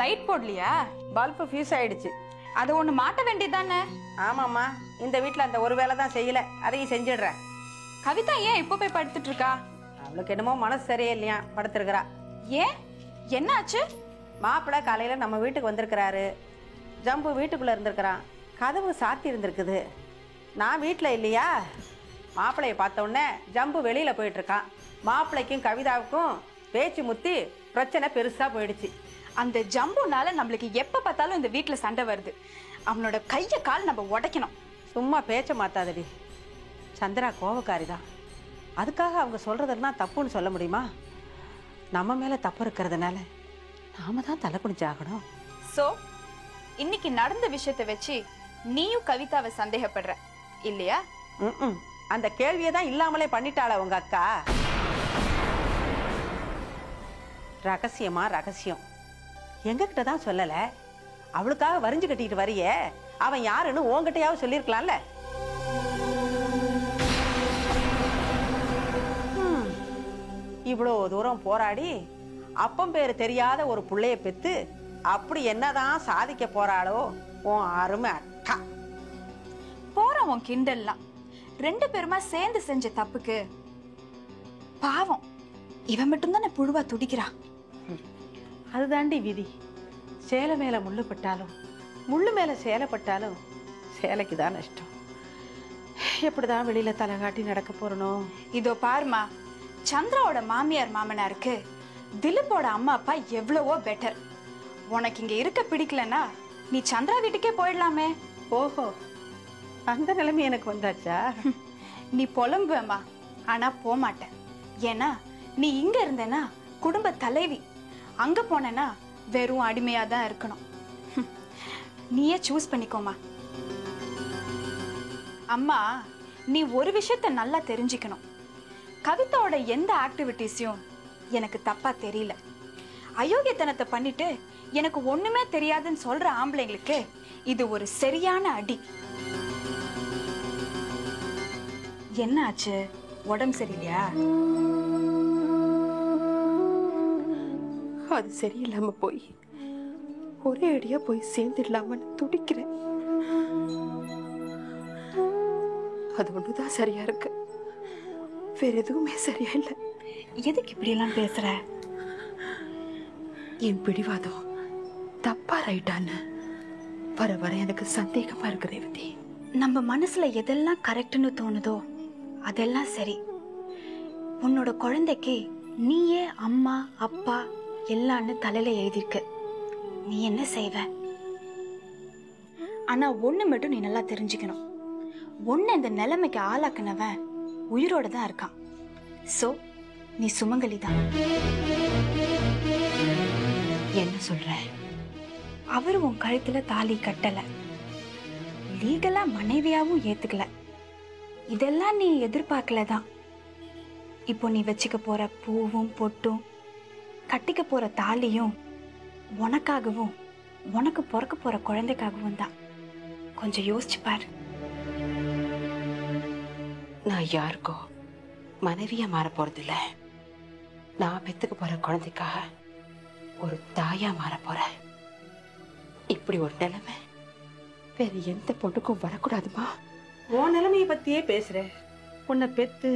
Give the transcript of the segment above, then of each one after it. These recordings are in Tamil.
லைட் போடலையா? பல்பு ஃபியூஸ் ஆயிடுச்சு. அது ஒண்ணு மாட்ட வேண்டியதானே? ஆமாம்மா, இந்த வீட்டில் அந்த ஒரு வேலை தான் செய்யல, அதையும் செஞ்சிடுறேன். கவிதா ஏன் இப்போ போய் படுத்துட்டு இருக்கா? அவளுக்கு என்னமோ மனசு சரியே இல்லையா, படுத்துருக்கிறா. ஏன், என்ன ஆச்சு? மாப்பிள்ளை காலையில நம்ம வீட்டுக்கு வந்திருக்கிறாரு. ஜம்பு வீட்டுக்குள்ள இருந்திருக்கிறான். கதவு சாத்தி இருந்திருக்குது. நான் வீட்டில் இல்லையா. மாப்பிள்ளைய பார்த்த உடனே ஜம்பு வெளியில போயிட்டு இருக்கான். மாப்பிள்ளைக்கும் கவிதாவுக்கும் பேச்சு முத்தி பிரச்சனை பெருசா போயிடுச்சு. அந்த ஜம்புனால நம்மளுக்கு எப்ப பார்த்தாலும் இந்த வீட்டுல சண்டை வருது. அவனோட கைய கால் நம்ம உடைக்கணும். சும்மா பேச்ச மாத்தாதடி. சந்திரா கோவக்காரி தான். அதுக்காக அவங்க சொல்றதெல்லாம் தப்புன்னு சொல்ல முடியுமா? நம்ம மேல தப்பு இருக்கிறதுனால நாம தான் தலை குனிஞ்சாகணும். சோ இன்னைக்கு நடந்த விஷயத்தை வச்சு நீயும் கவிதாவை சந்தேகப்படுற இல்லையா? அந்த கேள்வியை தான் இல்லாமலே பண்ணிட்டாள உங்க அக்கா. ரகசியமா ரகசியம் எங்ககிட்ட தான் சொல்லல. அவளுக்காக வரிஞ்சு கட்டிட்டு வரையே, அவன் யாருன்னு உன்கிட்டயாவது சொல்லிருக்கலாம்ல. இவ்வளோ தூரம் போராடி அப்பம் பேரு தெரியாத ஒரு புள்ளைய பெத்து அப்படி என்னதான் சாதிக்க போறாளோ உன் அருமை அக்கா. போறோம் உன் கிண்டல்லாம். 2 பேருமா சேர்ந்து செஞ்ச தப்புக்கு பாவம் இவன் மட்டும்தானே புழுவா துடிக்கிறா. அதுதாண்டி விதி. சேலை மேல முள்ளு பட்டாலும் முள்ளு மேல சேலை பட்டாலும் சேலைக்கு தான் நஷ்டம். எப்படிதான் வெளியில தலை காட்டி நடக்க போறனோ. இதோ பாருமா, சந்திராவோட மாமியார் மாமனாருக்கு திலீப்போட அம்மா அப்பா எவ்வளவோ பெட்டர். உனக்கு இங்க இருக்க பிடிக்கலன்னா நீ சந்திரா வீட்டுக்கே போயிடலாமே. ஓஹோ, அந்த நிலைமை எனக்கு வந்தாச்சா? நீ புலம்புவமா, ஆனா போமாட்டேன். ஏன்னா நீ இங்க இருந்தேன்னா குடும்ப தலைவி, அங்க போனேன்னா வெறும் அடிமையா தான் இருக்கணும். நீயே சூஸ் பண்ணிக்கோமா. அம்மா, நீ ஒரு விஷயத்த நல்லா தெரிஞ்சுக்கணும். கவிதாவோட எந்த ஆக்டிவிட்டிஸையும் எனக்கு தப்பா தெரியல. அயோக்கியத்தனத்தை பண்ணிட்டு எனக்கு ஒண்ணுமே தெரியாதுன்னு சொல்ற ஆம்பளைங்களுக்கு இது ஒரு சரியான அடி. என்ன ஆச்சு? உடம்பு சரியில்லையா? அது சரியில்லாம போய் ஒரே அடியா போய் சேர்ந்துடலாமன்னு துடிக்கிறேன். அது ஒண்ணுதான் சரியா இருக்கு, வேற எதுவுமே சரியா இல்லை. எதுக்கு இப்படி எல்லாம் பேசுற? என் பிடிவாதம் தப்பா ரைட்டான்னு வர வர எனக்கு சந்தேகமா இருக்கு ரேவதி. நம்ம மனசுல எதெல்லாம் கரெக்ட்னு தோணுதோ அதெல்லாம் சரி. உன்னோட குழந்தைக்கு நீயே அம்மா அப்பா எல்லான்னு தலையில எழுதிருக்கு. நீ என்ன செய்வ? ஆனா ஒண்ணு மட்டும் நீ நல்லா தெரிஞ்சுக்கணும். ஒன்னு இந்த நிலைமைக்கு ஆளாக்குனவன் உயிரோட தான் இருக்கான். சோ நீ சுமங்கலி தான். என்ன சொல்ற? அவரு உன் கழுத்துல தாலி கட்டல, லீகலா மனைவியாவும் ஏத்துக்கல. இதெல்லாம் நீ எதிர்பார்க்கலதான். இப்போ நீ வச்சுக்க போற பூவும் பொட்டும் கட்டிக்க போற தாலியும் உனக்காகவும் உனக்கு பிறக்க போற குழந்தைக்காகவும் தான். கொஞ்சம் யோசிச்சு பாரு. நான் யாருக்கோ மனைவியா மாற போறதில்ல. நான் பெத்துக்க போற குழந்தைக்காக ஒரு தாயா மாற போறேன். இப்படி ஒரு நிலைமை வேற எந்த பொண்ணுக்கும் வரக்கூடாதுமா. உன் நிலைமையை பத்தியே பேசுற. உன்னை பெத்து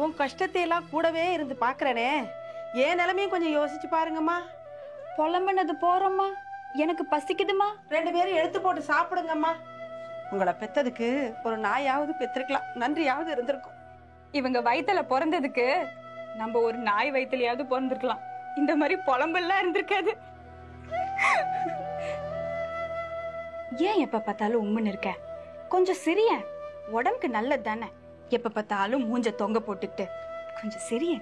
உன் கஷ்டத்தை எல்லாம் கூடவே இருந்து பாக்குறனே, என் நிலைமையும் கொஞ்சம் யோசிச்சு பாருங்கம்மா. புலம்புனது போறோம்மா, எனக்கு பசிக்குதுமா. 2 பேரும் எடுத்து போட்டு சாப்பிடுங்கம்மா. உங்களை பெத்ததுக்கு ஒரு நாயாவது பெற்றிருக்கலாம், நன்றியாவது இருந்திருக்கும். இவங்க வயித்துல பிறந்ததுக்கு நம்ம ஒரு நாய் வயிற்றுலயாவது பிறந்திருக்கலாம். இந்த மாதிரி புலம்பெல்லாம் இருந்திருக்காது. ஏன் எப்ப பார்த்தாலும் உம்முன்னு இருக்க? கொஞ்சம் சிரிய. உடம்புக்கு நல்லது தானே. எப்ப பார்த்தாலும் மூஞ்ச தொங்க போட்டுக்கிட்டு கொஞ்சம் சிரிய.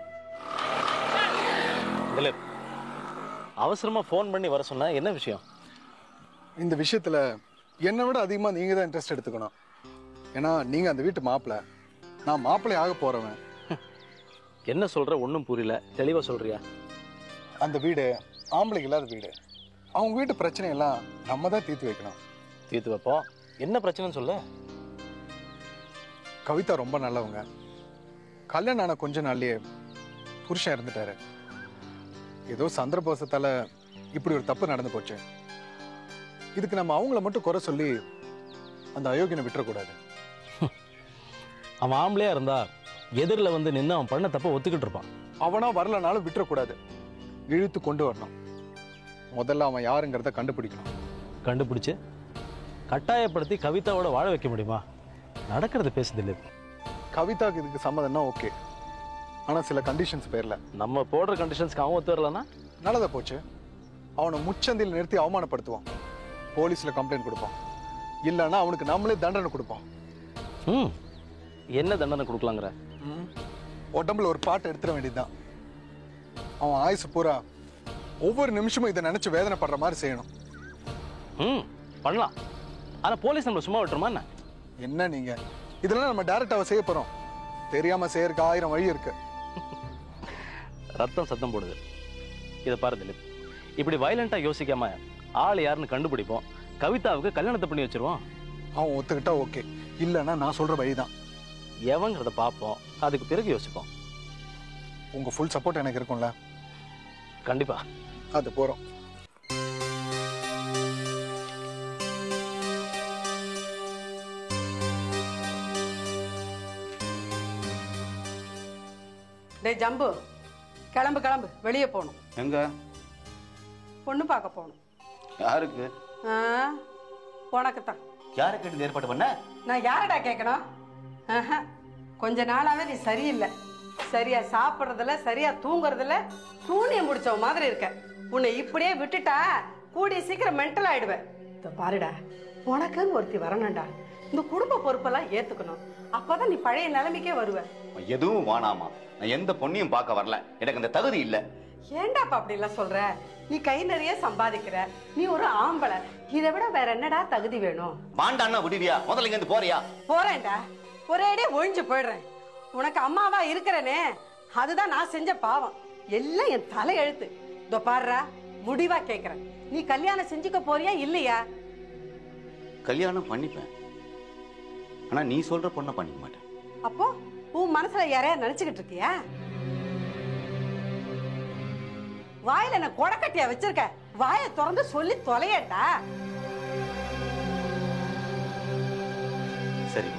அவசரமா போன் பண்ணி வர சொன்னா என்ன விஷயம்? இந்த விஷயத்துல என்னை விட அதிகமா நீங்க தான் இன்ட்ரெஸ்ட் எடுத்துக்கணும். ஏன்னா நீங்க அந்த வீட்டு மாப்பிள்ளை, நான் மாப்பிள்ளை ஆக போறவன். என்ன சொல்ற? ஒன்றும் புரியல, தெளிவா சொல்றியா? அந்த வீடு ஆம்பளைக்கு இல்லாத வீடு. அவங்க வீட்டு பிரச்சனையெல்லாம் நம்ம தான் தீர்த்து வைக்கணும். தீர்த்து வைப்போம். என்ன பிரச்சனைன்னு சொல்ல? கவிதா ரொம்ப நல்லவங்க. கல்யாணம் ஆன கொஞ்ச நாள்லயே புருஷன் இறந்துட்டாரு. ஏதோ சந்தர்ப்பவசத்தால இப்படி ஒரு தப்பு நடந்து போச்சு. இதுக்கு நம்ம அவங்கள மட்டும் குறை சொல்லி அந்த அயோக்கியனை விட்டுறக்கூடாது. அவன் ஆம்பளையா இருந்தா எதிரில் வந்து நின்று அவன் பண்ண தப்ப ஒத்துக்கிட்டு இருப்பான். அவனா வரலனாலும் விட்டுறக்கூடாது, இழுத்து கொண்டு வரணும். முதல்ல அவன் யாருங்கிறத கண்டுபிடிக்கணும். கண்டுபிடிச்சு கட்டாயப்படுத்தி கவிதாவோட வாழ வைக்க முடியுமா? நடக்கிறது பேசுதில்லை. கவிதாக்கு இதுக்கு சம்மதம்னா ஓகே, ஆனா சில கண்டிஷன்ஸ் பேர்ல. நம்ம போடுற கண்டிஷன்ஸ்க்கு அவன் ஒத்து வரலன்னா நல்லதா போச்சு. அவனை முச்சந்தில் நிறுத்தி அவமானப்படுத்துவான், போலீஸ்ல கம்ப்ளைண்ட் கொடுப்பான், இல்லைன்னா அவனுக்கு நம்மளே தண்டனை கொடுப்பான். என்ன தண்டனை கொடுக்கலாங்கிற? உடம்புல ஒரு பாட்டை எடுத்துட வேண்டியதுதான். அவன் ஆயுசு பூரா ஒவ்வொரு நிமிஷமும் இதை நினைச்சு வேதனைப்படுற மாதிரி செய்யணும். பண்ணலாம். ஆனா போலீஸ் நம்மள சும்மா விட்டுருமா என்ன? என்ன நீங்க இதெல்லாம் நம்ம டைரக்டாக செய்ய போறோம். தெரியாம செய்யறதுக்கு 1000 வழி இருக்கு. ரத்தம் சத்தம் போடுது. இதை பாரு திலீப், இப்படி வயலண்டா யோசிக்காம ஆள் யாருன்னு கண்டுபிடிப்போம், கவிதாவுக்கு கல்யாணத்தை பண்ணி வச்சிருவோம். அவன் ஒத்துக்கிட்டா ஓகே, இல்லைன்னா நான் சொல்ற வழிதான். எவங்கிறத பார்ப்போம், அதுக்கு பிறகு யோசிப்போம். உங்க ஃபுல் சப்போர்ட் எனக்கு இருக்கும்ல? கண்டிப்பா. அது போறோம். டேய் ஜம்பு, கிளம்பு கிளம்பு, வெளியே போகணும். எங்க? பொண்ணு பார்க்க போகணும். யாருக்கு? உனக்கு தான். யாரை கேட்டு ஏற்பாடு பண்ண? நான் யாரடா கேட்கணும்? கொஞ்ச நாளாவே நீ சரியில்லை. சரியா சாப்பிட்றதில்ல, சரியா தூங்குறதில்ல, சூனியம் முடிச்ச மாதிரி இருக்க. உன்னை இப்படியே விட்டுட்டா கூடிய சீக்கிரம் மென்டல் ஆயிடுவேன். பாருடா, உனக்குன்னு ஒருத்தி வரணும்டா. இந்த குடும்ப பொறுப்பெல்லாம் ஏத்துக்கணும். அப்பதான் நீ பழைய நிலைமைக்கே வருவ. எதுவும் வானாமா, நான் எந்த பொண்ணையும் பார்க்க வரல. எனக்கு அந்த தகுதி இல்ல. ஏண்டாப்பா அப்படி எல்லாம் சொல்ற? நீ கை நிறைய சம்பாதிக்கிற, நீ ஒரு ஆம்பளை, இதை விட வேற என்னடா தகுதி வேணும்? வாண்டான்னா விடுவியா? முதல்ல இங்க இருந்து போறியா? போறேன்டா, ஒரேடே ஒழிஞ்சு போயிடுறேன். உனக்கு அம்மாவா இருக்கிறனே, அதுதான் நான் செஞ்ச பாவம். எல்லாம் என் தலை எழுத்து. இதோ பாருடா, முடிவா கேக்குறேன், நீ கல்யாணம் செஞ்சுக்க போறியா இல்லையா? கல்யாணம் பண்ணிப்பேன், ஆனா நீ சொல்ற பொண்ணை பண்ணிக்க மாட்டேன். அப்போ உன் மனசுல யாரையா நினைச்சுக்கிட்டு இருக்கியா? வாயில என்ன கொடக்கட்டியா வச்சிருக்க? வாயை திறந்து சொல்லி தொலையட்டா. சரி,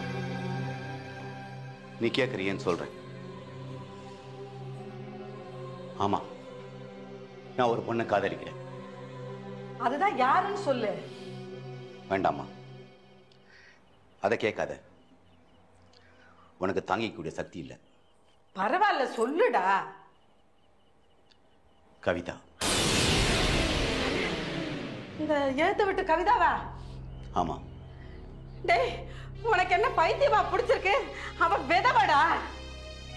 நீ கேக்குறியேன்னு சொல்றேன். ஆமா, நான் ஒரு பொண்ணை காதலிக்கிறேன். அதுதான் யாருன்னு சொல்லு. வேண்டாமா, அதை கேட்காத. உனக்கு தாங்கிக்கூடிய சக்தி இல்லை. பரவாயில்ல, சொல்லுடா. கவிதா. இந்த எழுத்து விட்டு கவிதாவா? ஆமா. டேய், உனக்கு என்ன பைத்தியமா பிடிச்சிருக்கு? அவ விதவடா.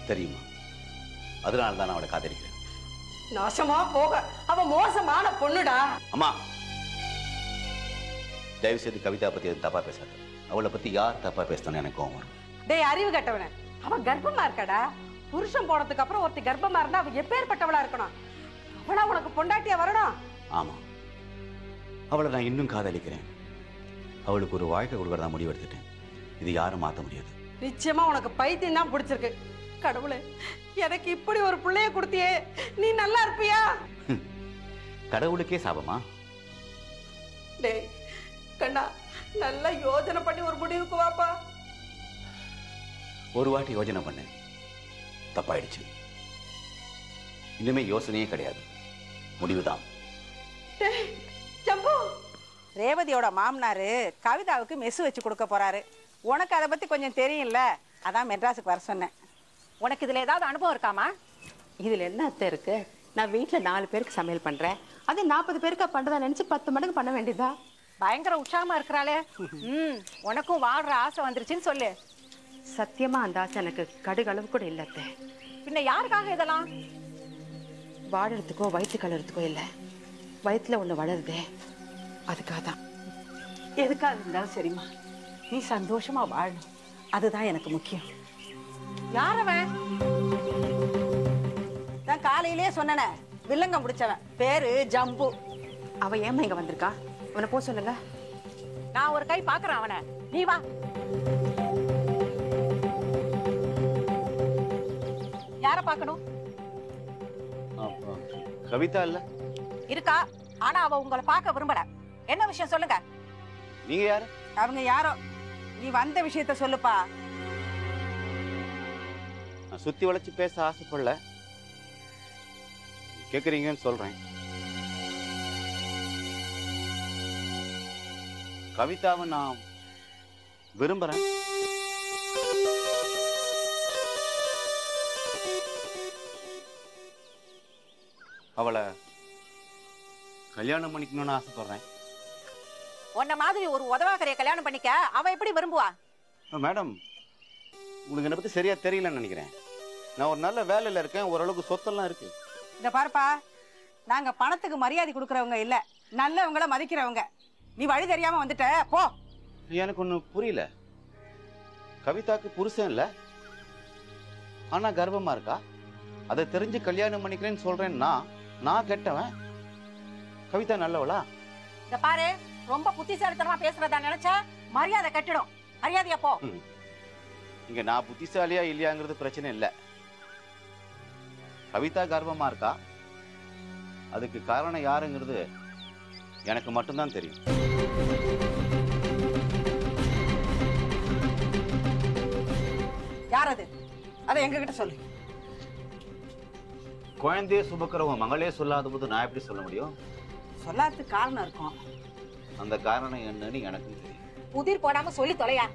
தெரியுமா? அதனால தான் நான் அவளை காதலிக்கிறேன். நாசமா போக, அவ மோசமான பொண்ணுடா. அம்மா, தயவு செய்து கவிதா பத்தி எதுவும் தப்பா பேசாத. அவளை பத்தி யார் தப்பா பேசினான்னு எனக்கு கோவம் வரும். டேய் அறிவு கட்டவன, அவ கர்ப்பமா இருக்கடா. புருஷன் போனதுக்கு அப்புறம் ஒருத்தி கர்ப்பமா இருந்தா அவ எப்பேற்பட்டவளா இருக்கணும்? அவளா உனக்கு பொண்டாட்டியா வரணும்? ஆமா, அவளை நான் இன்னும் காதலிக்கிறேன். அவளுக்கு ஒரு வாழ்க்கை கொடுக்கறதா முடிவெடுத்துட்டேன். இது யாரும் மாத்த முடியாது. நிச்சயமா உனக்கு பைத்தியம் தான் பிடிச்சிருக்கு. கடவுளே, எனக்கு இப்படி ஒரு பிள்ளைய கொடுத்தியே, நீ நல்லா இருப்பியா? கடவுளுக்கே சாபமா? டேய் கண்ணா, நல்லா யோசனை பண்ணி ஒரு முடிவுக்கு வாப்பா. ஒரு வாட்டி யோசனை பண்ணேன், தப்பாயிடுச்சு. இனிமே யோசனையே கிடையாது, முடிவுதான். ரேவதியோட மாமனாரு கவிதாவுக்கு மெஸ் வச்சு கொடுக்க போறாரு. உனக்கு அதை பத்தி கொஞ்சம் தெரியும்ல, அதான் மெட்ராஸுக்கு வர சொன்னேன். உனக்கு இதுல ஏதாவது அனுபவம் இருக்காமா? இதுல என்ன அர்த்தம் இருக்கு? நான் வீட்டுல 4 பேருக்கு சமையல் பண்றேன், அது 40 பேருக்கா பண்றதா நினைச்சு 10 மடங்கு பண்ண வேண்டியதா? பயங்கர உற்சாகமா இருக்கிறாளே. உனக்கும் வாழ்ற ஆசை வந்துருச்சுன்னு சொல்லு. சத்தியமா அந்த ஆசை எனக்கு கடுகளவு கூட இல்ல அத்தை. பின்ன யாருக்காக இதெல்லாம்? வாழறதுக்கோ வயிற்று கலறதுக்கோ இல்ல, வயிற்றுல ஒண்ணு வளருதே, அதுக்காக தான். எதுக்காக இருந்தாலும் சரிம்மா, நீ சந்தோஷமா வாழணும், அதுதான் எனக்கு முக்கியம். யாரவன்? நான் காலையிலேயே சொன்னேனே, வில்லங்கம் முடிச்சவன், பேரு ஜம்பு. அவ ஏமா இங்க வந்திருக்கா? அவனை போ சொல்லுங்க. நான் ஒரு கை பாக்குறேன் அவனை, நீ வா. யார பாக்கணும்? கவிதா இல்ல இருக்கா? ஆனா அவ உங்களை பார்க்க விரும்பல. என்ன விஷயம் சொல்லுங்க. நீங்க யாரு? அவங்க யாரோ. நீ வந்த விஷயத்த சொல்லுப்பா. நான் சுத்தி வளைச்சு பேச ஆசைப்படல, கேக்குறீங்கன்னு சொல்றேன். கவிதாவை நான் விரும்புறேன். அவளை கல்யாணம் பண்ணிக்கணும்னு ஆசைப்படுறேன். உன்ன மாதிரி ஒரு உதவாக்கரைய கல்யாணம் பண்ணிக்க அவ எப்படி விரும்புவா? மேடம், உங்களுக்கு என்னை பத்தி சரியா தெரியலன்னு நினைக்கிறேன். நான் ஒரு நல்ல வேலையில இருக்கேன், ஓரளவுக்கு சொத்தெல்லாம் இருக்கு. இந்த பாருப்பா, நாங்க பணத்துக்கு மரியாதை கொடுக்கறவங்க இல்ல, நல்லவங்கள மதிக்கிறவங்க. நீ வழி தெரியாம வந்துட்ட போ. எனக்கு ஒண்ணு புரியல. கவிதாக்கு புருஷன் இல்ல, ஆனா கர்ப்பமா இருக்கா. அதை தெரிஞ்சு கல்யாணம் பண்ணிக்கிறேன்னு சொல்றேன். நான் கெட்டவன், கவிதா நல்லவளா? இந்த பாரு, ரொம்ப புத்திசாலித்தனமா பேசுறதா நினைச்சா மரியாதை கட்டிடும். மரியாதையா போ. இங்க நான் புத்திசாலியா இல்லையாங்கிறது பிரச்சனை இல்ல. கவிதா கர்ப்பமா இருக்கா, அதுக்கு காரணம் யாருங்கிறது எனக்கு மட்டும்தான் தெரியும். யார் அது? அதை எங்க கிட்ட சொல்லு. குழந்தைய சுமக்கிற உன் மகளே சொல்லாத போது நான் எப்படி சொல்ல முடியும்? சொல்லாததுக்கு காரணம் இருக்கும். அந்த காரணம் என்னன்னு எனக்கும் தெரியும். புதிர் போடாம சொல்லி தொலையா.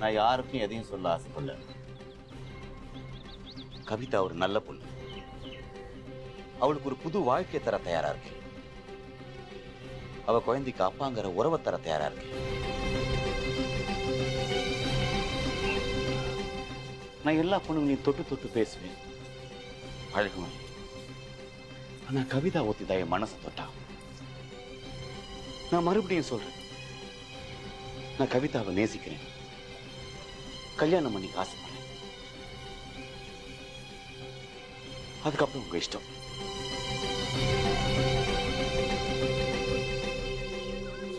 நான் யாருக்கும் எதையும் சொல்ல ஆசைப்படல. கவிதா ஒரு நல்ல பொண்ணு, அவளுக்கு ஒரு புது வாழ்க்கையை தர தயாரா இருக்கு. அவ குழந்தைக்கு அப்பாங்கிற உறவை தர தயாரா இருக்கு. நான் எல்லா பொண்ணுங்களையும் தொட்டு தொட்டு பேசுவேன், பழகுவேன். ஆனா கவிதா ஒத்திதான் என் மனசை தொட்டா. நான் மறுபடியும் சொல்றேன், நான் கவிதாவை நேசிக்கிறேன், கல்யாணம் பண்ணிக்க ஆசைப்படுறேன். அதுக்கப்புறம் உங்க இஷ்டம்.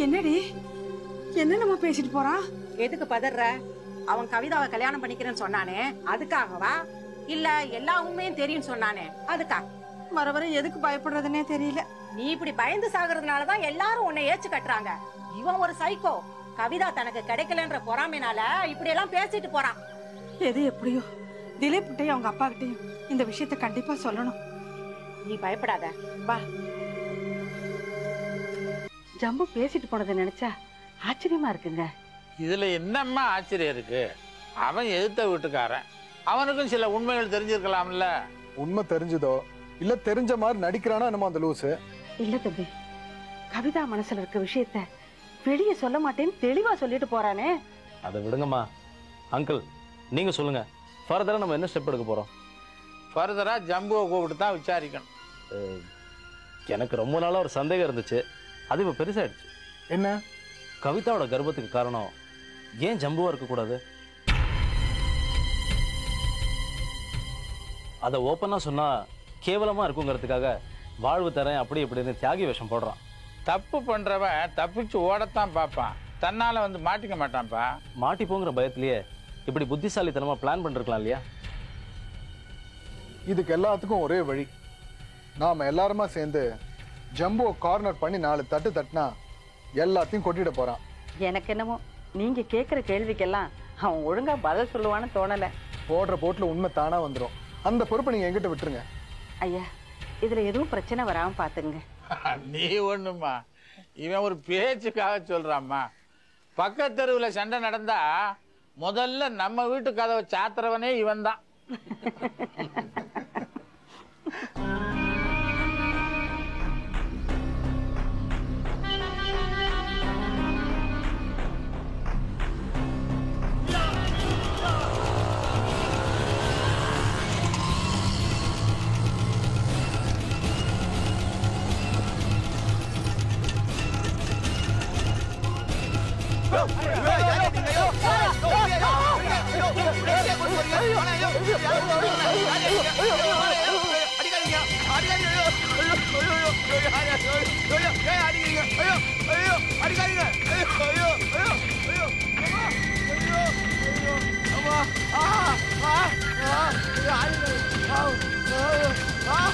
என்னடி என்ன நம்ம பேசிட்டு போறான்? எதுக்கு பதற? அவன் கவிதாவை கல்யாணம் பண்ணிக்கிறேன்னு சொன்னானே, அதுக்காகவா? இல்ல எல்லா உண்மையும் தெரியும் சொன்னானே, அதுக்கா? வர வர எதுக்கு பயப்படுறதுன்னே தெரியல. நீ இப்படி பயந்து சாகுறதுனாலதான் எல்லாரும் உன்னை ஏச்சு கட்டுறாங்க. இவன் ஒரு சைக்கோ. கவிதா தனக்கு கிடைக்கலன்ற பொறாமைனால இப்படி எல்லாம் பேசிட்டு போறான். எது எப்படியோ திலீப் கிட்டையும் அவங்க அப்பா கிட்டையும் இந்த விஷயத்தை கண்டிப்பா சொல்லணும். நீ பயப்படாத, வா. ஜம்பு பேசிட்டு போனதை நினைச்சா ஆச்சரியமா இருக்குங்க. இதுல என்னம்மா ஆச்சரியம் இருக்கு? அவன் எதிர்த்த வீட்டுக்காரன், அவனுக்கும் சில உண்மைகள் தெரிஞ்சிருக்கலாம்ல. உண்மை தெரிஞ்சதோ இல்ல தெரிஞ்ச மாதிரி நடிக்கிறானா என்னமோ அந்த லூசு. இல்ல தம்பி, கவிதா மனசுல இருக்க விஷயத்த வெளியே சொல்ல மாட்டேன்னு தெளிவா சொல்லிட்டு போறானே. அதை விடுங்கம்மா. அங்கிள், நீங்க சொல்லுங்க, ஃபர்தரா நம்ம என்ன ஸ்டெப் எடுக்க போறோம்? ஃபர்தரா ஜம்புவை கூப்பிட்டு தான் விசாரிக்கணும். எனக்கு ரொம்ப நாளா ஒரு சந்தேகம் இருந்துச்சு, அது இப்போ பெருசாயிடுச்சு. என்ன? கவிதாவோட கர்ப்பத்துக்கு காரணம் ஏன் ஜம்புவா இருக்கக்கூடாது? அதை ஓப்பனா சொன்னா கேவலமா இருக்குங்கிறதுக்காக வாழ்வு தரேன் அப்படி இப்படின்னு தியாகி வேஷம் போடுறான். தப்பு பண்றவன் தப்பிச்சு ஓடத்தான் பார்ப்பான், தன்னால வந்து மாட்டிக்க மாட்டான்ப்பா. மாட்டிப்போங்கிற பயத்திலேயே இப்படி புத்திசாலித்தனமா பிளான் பண்ணிருக்கலாம் இல்லையா? இதுக்கு எல்லாத்துக்கும் ஒரே வழி. நாம எல்லாருமா சேர்ந்து ஜம்புவை கார்னர் பண்ணி 4 தட்டு தட்டினா எல்லாத்தையும் கொட்டிட போறான். எனக்கு என்னமோ நீங்க கேக்குற கேள்விக்கெல்லாம் அவன் ஒழுங்கா பதில் சொல்லுவான்னு தோணல. போடுற போட்டுல உண்மை தானா வந்துடும். அந்த பொறுப்பை நீங்க எங்கிட்ட விட்டுருங்க. ஐயா, இதுல எதுவும் பிரச்சனை வராம பாத்துங்க. நீ ஒண்ணுமா, இவன் ஒரு பேச்சுக்காக சொல்றாம்மா. பக்கத்தெருவில் சண்டை நடந்தா முதல்ல நம்ம வீட்டு கதவை சாத்துறவனே இவன் தான். Ah!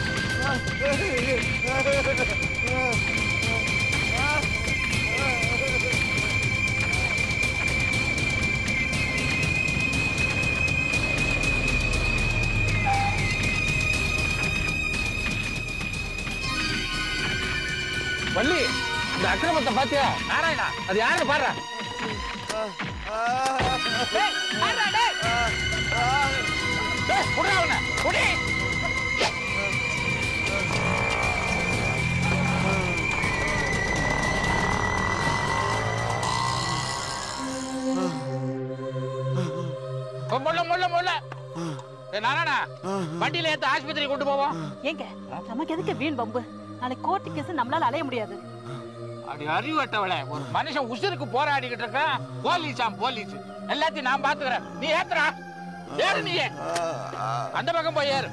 வள்ளி, இந்த அக்கிரமத்தை பாத்தியா? நாராயணா, அது யாரு பாரு. நாராயணா, வண்டியில ஏத்த ஆஸ்பத்திரி கொண்டு போவோம். ஏங்க நமக்கு எதுக்கு வீண் பம்பு? நாளைக்கு கோர்ட்டு கேஸ் நம்மளால அலைய முடியாது. அப்படி அறிவட்டவள, ஒரு மனுஷன் உசுருக்கு போராடிக்கிட்டு இருக்கான். போலீஸ் எல்லாத்தையும் நான் பாத்துக்கிறேன். நீ ஏத்துறா, ஏறு. நீ அந்த பக்கம் போய் ஏறு.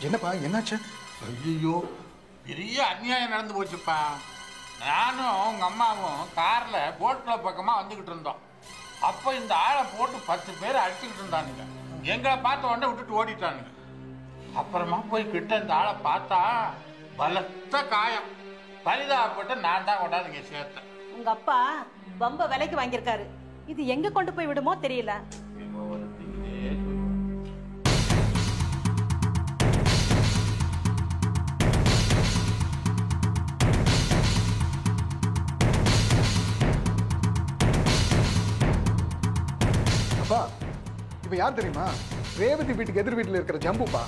என்னப்பா என்னாச்சு? ஐயோ, பெரிய அநியாயம் நடந்து போச்சுப்பா. நானும் உங்க அம்மாவும் கார்ல போட் கிளப் பக்கமா வந்துகிட்டு இருந்தோம். அப்ப இந்த ஆளை போட்டு 10 பேர் அடிச்சுக்கிட்டு இருந்தானுங்க. எங்களை பார்த்த உடனே விட்டுட்டு ஓடிட்டானுங்க. அப்புறமா போய் கிட்ட இந்த ஆளை பார்த்தா பலத்த காயம். பரிதாபப்பட்டு நான் தான் கொண்டாந்து இங்க சேர்த்தேன். உங்க அப்பா பம்ப விலைக்கு வாங்கியிருக்காரு. இது எங்க கொண்டு போய் விடுமோ தெரியல. அப்பா, இப்ப யார் தெரியுமா? ரேவதி வீட்டுக்கு எதிர் வீட்டுல இருக்கிற ஜம்புப்பா.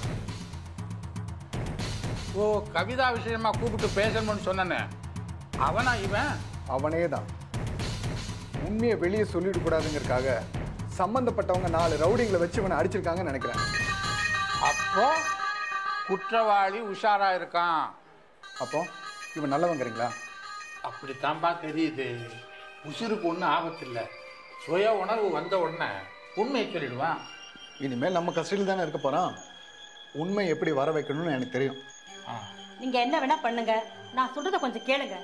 ஓ, கவிதா விஷயமா கூப்பிட்டு பேசணும்னு சொன்னேன்னு அவனா இவன்? அவனே தான். உண்மையை வெளியே சொல்லிட கூடாதுங்கிறதுக்காக சம்பந்தப்பட்டவங்க 4 ரவுடிங்களை வச்சு இவனை அடிச்சிருக்காங்கன்னு நினைக்கிறேன். அப்போ குற்றவாளி உஷாரா இருக்கான். அப்போ இவன் நல்லவங்கிறீங்களா? அப்படித்தான்பா தெரியுது. உசுருக்கு ஒன்றும் ஆபத்து இல்லை. சுய உணர்வு வந்த உடனே உண்மையை சொல்லிடுவான். இனிமேல் நம்ம கஸ்டடியில் தானே இருக்க போறான். உண்மை எப்படி வர வைக்கணும்னு எனக்கு தெரியும். நீங்க என்ன வேணா பண்ணுங்க, நான் சொல்றத கொஞ்சம் கேளுங்க.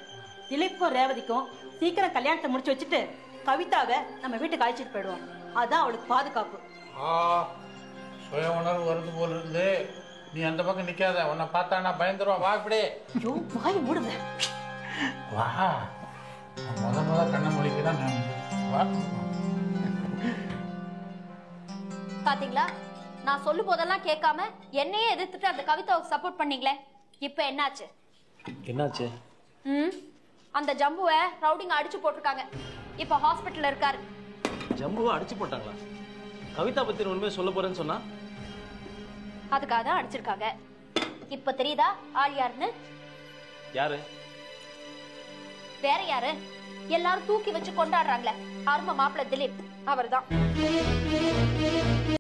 திலீப்புக்கும் ரேவதிக்கும் சீக்கிரம் கல்யாணத்தை முடிச்சு வச்சுட்டு கவிதாவை நம்ம வீட்டுக்கு அழைச்சிட்டு போயிடுவோம். அதான் அவளுக்கு பாதுகாப்பு. சுய உணர்வு வருது போல இருந்து. நீ அந்த பக்கம் நிக்காத, உன்னை பார்த்தா நான் பயந்துருவா. வா இப்படி. ஐயோ, வாயை மூடுங்க. வா, முத கண்ணை முடிக்கிறான். வா. பாத்தீங்களா, நான் சொல்லும் போதெல்லாம் கேட்காம என்னையே எதிர்த்துட்டு அந்த கவிதாவுக்கு சப்போர்ட் பண்ணீங்களே. இப்ப என்னாச்சு? என்னாச்சு? அந்த ஜம்புவை ரவுடிங்க அடிச்சு போட்டிருக்காங்க. இப்ப ஹாஸ்பிட்டல்ல இருக்காரு. ஜம்புவை அடிச்சு போட்டாங்களா? கவிதா பத்தி உண்மையை சொல்ல போறேன்னு சொன்னா அதுக்காக தான் அடிச்சிருக்காங்க. இப்ப தெரியுதா ஆள் யாருன்னு? யாரு? வேற யாரு? எல்லாரும் தூக்கி வச்சு கொண்டாடுறாங்களே, அருமை மாப்பிள்ளை திலீப், அவர்தான்.